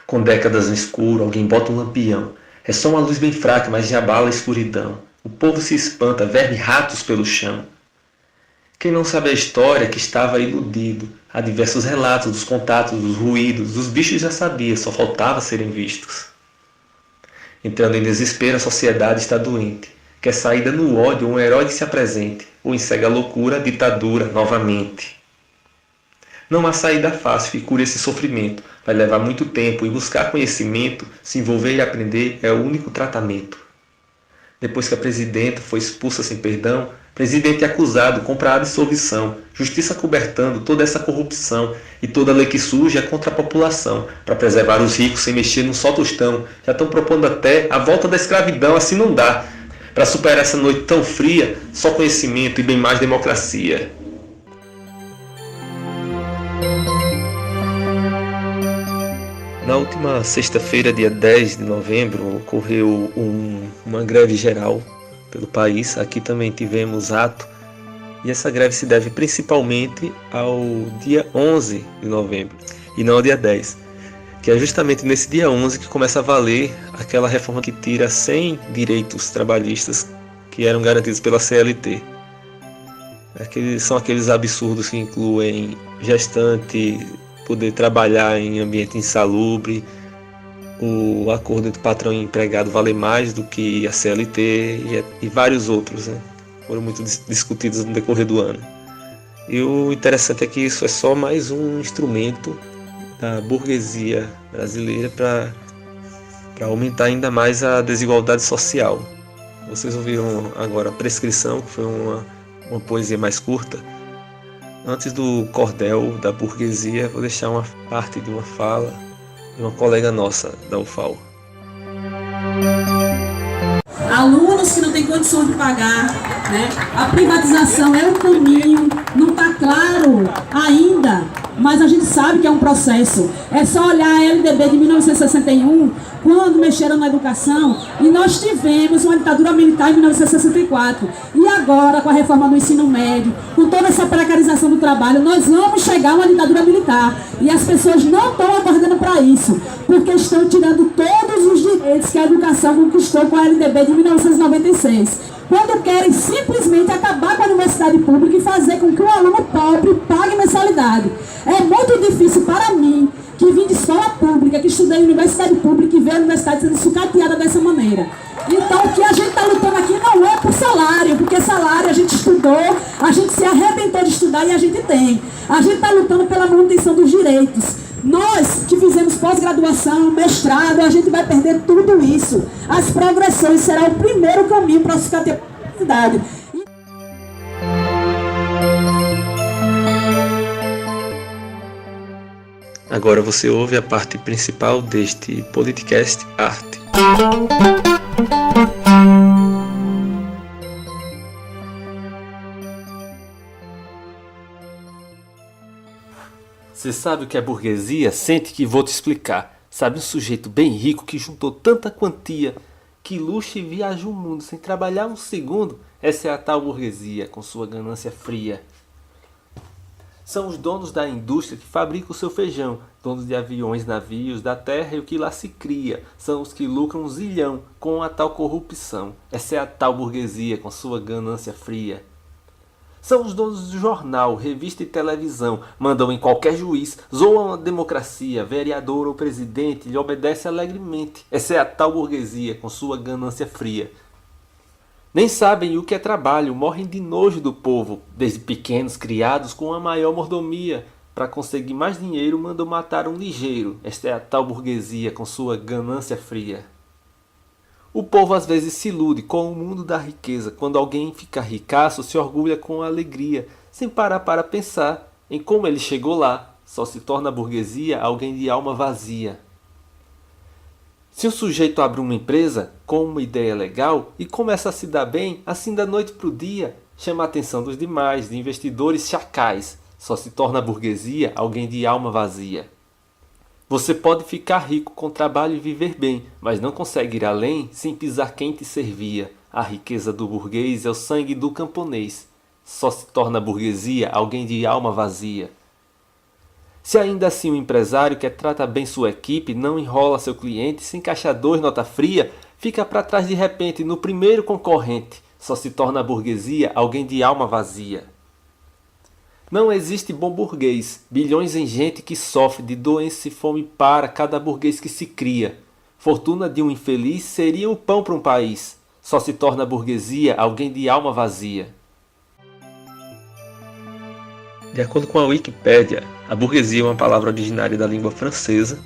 Com décadas no escuro, alguém bota um lampião. É só uma luz bem fraca, mas já abala a escuridão. O povo se espanta, verme ratos pelo chão. Quem não sabe a história que estava iludido. Há diversos relatos dos contatos, dos ruídos, dos bichos já sabia, só faltava serem vistos. Entrando em desespero, a sociedade está doente. Quer saída no ódio, um herói que se apresente, ou em cega loucura, a ditadura novamente. Não há saída fácil que cure esse sofrimento. Vai levar muito tempo e buscar conhecimento, se envolver e aprender é o único tratamento. Depois que a presidenta foi expulsa sem perdão, presidente acusado compra a absolvição, justiça cobertando toda essa corrupção e toda lei que surge é contra a população, para preservar os ricos sem mexer num só tostão. Já estão propondo até a volta da escravidão, assim não dá. Para superar essa noite tão fria, só conhecimento e bem mais democracia. Na última sexta-feira, dia 10 de novembro, ocorreu uma greve geral pelo país. Aqui também tivemos ato, e essa greve se deve principalmente ao dia 11 de novembro, e não ao dia 10, que é justamente nesse dia 11 que começa a valer aquela reforma que tira 100 direitos trabalhistas que eram garantidos pela CLT. São aqueles absurdos que incluem gestante poder trabalhar em ambiente insalubre, o acordo entre patrão e empregado vale mais do que a CLT e vários outros, né? Foram muito discutidos no decorrer do ano. E o interessante é que isso é só mais um instrumento da burguesia brasileira para aumentar ainda mais a desigualdade social. Vocês ouviram agora a Prescrição, que foi uma poesia mais curta. Antes do cordel da burguesia, vou deixar uma parte de uma fala de uma colega nossa da UFAL. Alunos que não têm condições de pagar, né? A privatização é o caminho, não está claro ainda, mas a gente sabe que é um processo. É só olhar a LDB de 1961, quando mexeram na educação, e nós tivemos uma ditadura militar em 1964. E agora, com a reforma do ensino médio, com toda essa precarização do trabalho, nós vamos chegar a uma ditadura militar. E as pessoas não estão acordando para isso, porque estão tirando todos os direitos que a educação conquistou com a LDB de 1996. Quando querem simplesmente acabar com a universidade pública e fazer com que o aluno pobre pague mensalidade. É muito difícil para mim, que vim de escola pública, que estudei em universidade pública e vejo a universidade sendo sucateada dessa maneira. Então o que a gente está lutando aqui não é por salário, porque salário a gente estudou, a gente se arrebentou de estudar e a gente tem. A gente está lutando pela manutenção dos direitos. Nós que fizemos pós-graduação, mestrado, a gente vai perder tudo isso. As progressões será o primeiro caminho para se sucatear a universidade. Agora você ouve a parte principal deste podcast Arte. Você sabe o que é burguesia? Sente que vou te explicar. Sabe um sujeito bem rico que juntou tanta quantia, que luxo e viaja o mundo sem trabalhar um segundo? Essa é a tal burguesia, com sua ganância fria. São os donos da indústria que fabricam o seu feijão, donos de aviões, navios, da terra e o que lá se cria. São os que lucram um zilhão com a tal corrupção. Essa é a tal burguesia, com sua ganância fria. São os donos do jornal, revista e televisão, mandam em qualquer juiz, zoam a democracia, vereador ou presidente, lhe obedece alegremente. Essa é a tal burguesia, com sua ganância fria. Nem sabem o que é trabalho, morrem de nojo do povo, desde pequenos criados com a maior mordomia. Para conseguir mais dinheiro, mandam matar um ligeiro. Esta é a tal burguesia, com sua ganância fria. O povo às vezes se ilude com o mundo da riqueza. Quando alguém fica ricaço, se orgulha com alegria, sem parar para pensar em como ele chegou lá. Só se torna burguesia alguém de alma vazia. Se um sujeito abre uma empresa com uma ideia legal e começa a se dar bem, assim da noite para o dia, chama a atenção dos demais, de investidores chacais. Só se torna burguesia alguém de alma vazia. Você pode ficar rico com trabalho e viver bem, mas não consegue ir além sem pisar quem te servia. A riqueza do burguês é o sangue do camponês. Só se torna burguesia alguém de alma vazia. Se ainda assim o empresário que trata bem sua equipe, não enrola seu cliente, se encaixa dois nota fria, fica para trás de repente no primeiro concorrente, só se torna a burguesia alguém de alma vazia. Não existe bom burguês, bilhões em gente que sofre de doença e fome para cada burguês que se cria. Fortuna de um infeliz seria o pão para um país, só se torna a burguesia alguém de alma vazia. De acordo com a Wikipédia, a burguesia é uma palavra originária da língua francesa,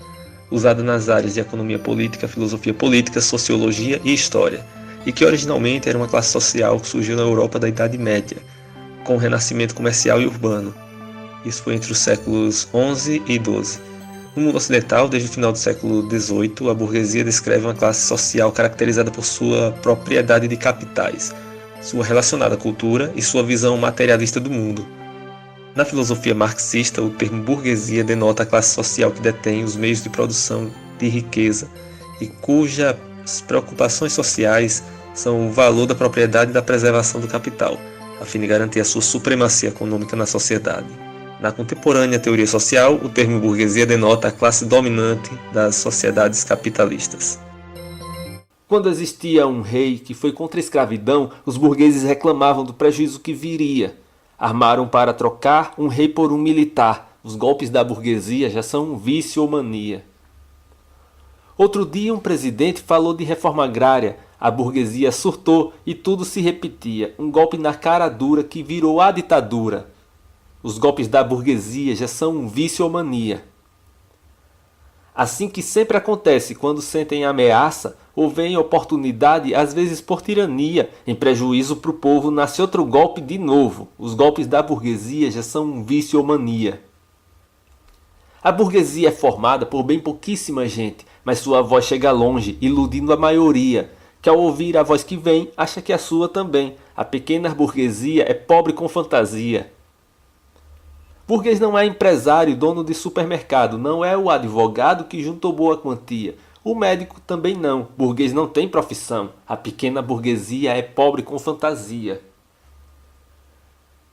usada nas áreas de economia política, filosofia política, sociologia e história, e que originalmente era uma classe social que surgiu na Europa da Idade Média, com o renascimento comercial e urbano. Isso foi entre os séculos XI e XII. No mundo ocidental, desde o final do século XVIII, a burguesia descreve uma classe social caracterizada por sua propriedade de capitais, sua relacionada à cultura e sua visão materialista do mundo. Na filosofia marxista, o termo burguesia denota a classe social que detém os meios de produção de riqueza e cujas preocupações sociais são o valor da propriedade e da preservação do capital, a fim de garantir a sua supremacia econômica na sociedade. Na contemporânea teoria social, o termo burguesia denota a classe dominante das sociedades capitalistas. Quando existia um rei que foi contra a escravidão, os burgueses reclamavam do prejuízo que viria. Armaram para trocar um rei por um militar. Os golpes da burguesia já são um vício ou mania. Outro dia um presidente falou de reforma agrária. A burguesia surtou e tudo se repetia. Um golpe na cara dura que virou a ditadura. Os golpes da burguesia já são um vício ou mania. Assim que sempre acontece quando sentem ameaça ou veem oportunidade, às vezes por tirania, em prejuízo para o povo, nasce outro golpe de novo. Os golpes da burguesia já são um vício ou mania. A burguesia é formada por bem pouquíssima gente, mas sua voz chega longe, iludindo a maioria, que ao ouvir a voz que vem, acha que é a sua também. A pequena burguesia é pobre com fantasia. Burguês não é empresário, dono de supermercado, não é o advogado que juntou boa quantia. O médico também não, burguês não tem profissão. A pequena burguesia é pobre com fantasia.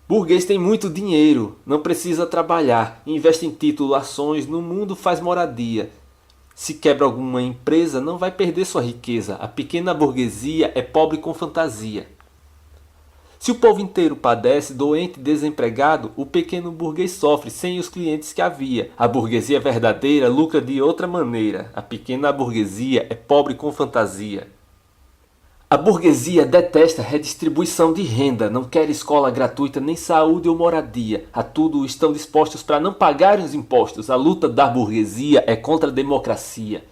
Burguês tem muito dinheiro, não precisa trabalhar, investe em título, ações, no mundo faz moradia. Se quebra alguma empresa, não vai perder sua riqueza. A pequena burguesia é pobre com fantasia. Se o povo inteiro padece, doente, desempregado, o pequeno burguês sofre sem os clientes que havia. A burguesia verdadeira lucra de outra maneira. A pequena burguesia é pobre com fantasia. A burguesia detesta redistribuição de renda, não quer escola gratuita, nem saúde ou moradia. A tudo estão dispostos para não pagarem os impostos. A luta da burguesia é contra a democracia.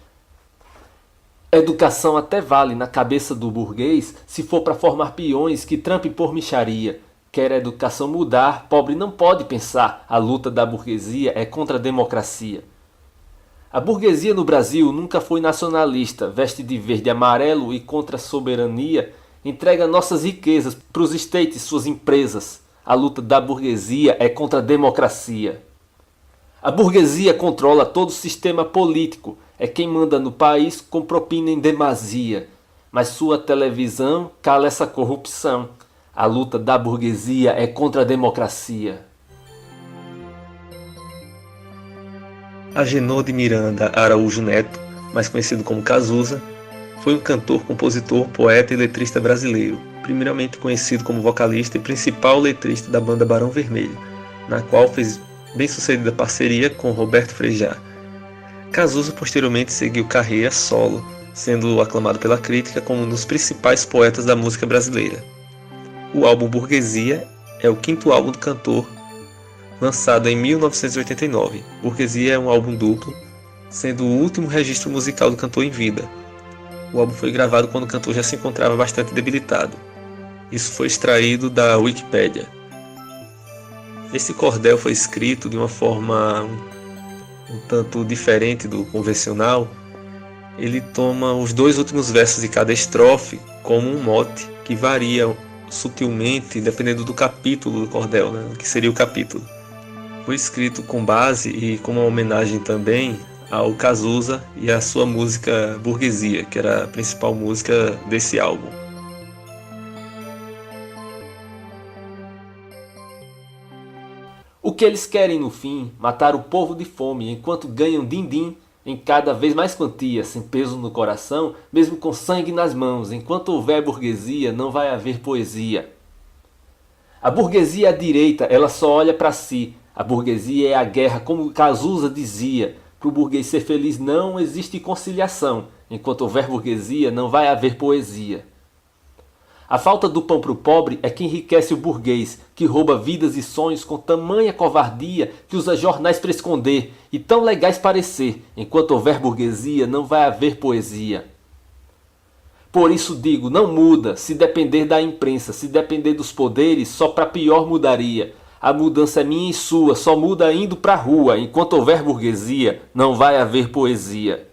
Educação até vale na cabeça do burguês se for para formar peões que trampem por mixaria. Quer a educação mudar, pobre não pode pensar. A luta da burguesia é contra a democracia. A burguesia no Brasil nunca foi nacionalista, veste de verde e amarelo e contra a soberania, entrega nossas riquezas para os estates, suas empresas. A luta da burguesia é contra a democracia. A burguesia controla todo o sistema político, é quem manda no país com propina em demasia. Mas sua televisão cala essa corrupção. A luta da burguesia é contra a democracia. Agenor de Miranda Araújo Neto, mais conhecido como Cazuza, foi um cantor, compositor, poeta e letrista brasileiro, primeiramente conhecido como vocalista e principal letrista da banda Barão Vermelho, na qual fez bem-sucedida parceria com Roberto Frejá. Cazuza posteriormente seguiu carreira solo, sendo aclamado pela crítica como um dos principais poetas da música brasileira. O álbum Burguesia é o quinto álbum do cantor, lançado em 1989. Burguesia é um álbum duplo, sendo o último registro musical do cantor em vida. O álbum foi gravado quando o cantor já se encontrava bastante debilitado. Isso foi extraído da Wikipédia. Esse cordel foi escrito de uma forma um tanto diferente do convencional. Ele toma os dois últimos versos de cada estrofe como um mote que varia sutilmente dependendo do capítulo do cordel, né? Que seria o capítulo. Foi escrito com base e como uma homenagem também ao Cazuza e à sua música Burguesia, que era a principal música desse álbum. O que eles querem no fim? Matar o povo de fome, enquanto ganham din-din em cada vez mais quantia, sem peso no coração, mesmo com sangue nas mãos. Enquanto houver burguesia, não vai haver poesia. A burguesia à direita, ela só olha para si. A burguesia é a guerra, como Cazuza dizia. Para o burguês ser feliz não existe conciliação. Enquanto houver burguesia, não vai haver poesia. A falta do pão para o pobre é que enriquece o burguês, que rouba vidas e sonhos com tamanha covardia, que usa jornais para esconder e tão legais parecer. Enquanto houver burguesia, não vai haver poesia. Por isso digo, não muda, se depender da imprensa, se depender dos poderes, só para pior mudaria. A mudança é minha e sua, só muda indo pra rua. Enquanto houver burguesia, não vai haver poesia.